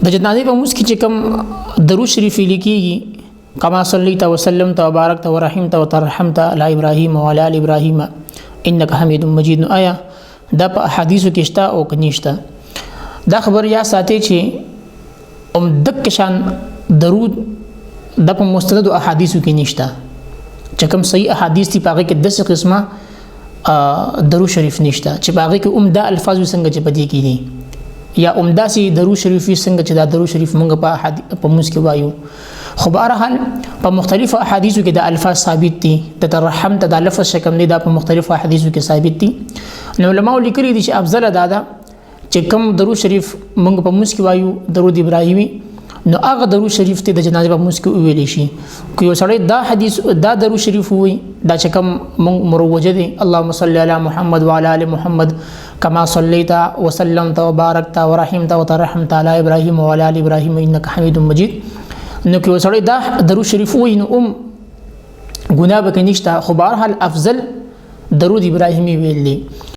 د جنازې په موس کې چې کوم درود شریف لیکيږي کما صلیت وسلم وبارکت ورحمت وترحمت علی ابراهیم وعلى ال ابراهیم انک حمید مجید. نو آیا دا په احادیثو کې شته او کنيشته؟ دا خبر یا ساتي چې دک شان درود د په مستند احادیثو کې نشته، چې کوم صحیح احادیث دي پاغه کې 10 قسمه درود شریف نشته چې پاغه کې عمده الفاظ څنګه چې پدې کې دي یا عمده سي درود شریف څنګه چې دا درود شریف مونږ په موږ کې وایو. خو بهرحال په مختلفو احادیثو کې د الفاظ ثابت دي، د ترحمت د لفظ شکم دی دا په مختلفو احادیثو کې ثابت دي. نو علماء لیکلي دي چې افضل دا چې کوم درود شریف مونږ په موږ کې وایو درود ابراهیمی، نو هغه درود شریف ته د جنازه په موږ کې ویل شي. که یو سړی دا حدیث دا درود شریف وي دا چې کوم مروجه دي اللهم صل علی محمد وعلى ال محمد كما صليت وسلمت وباركت ورحمت وترحمت على ابراهيم وعلى ال ابراهيم انك حميد مجيد. نو که وسړی دا درود شریف وي نو ګناه به نشته، خو بهرحال افضل درود ابراهیمی ویل دي.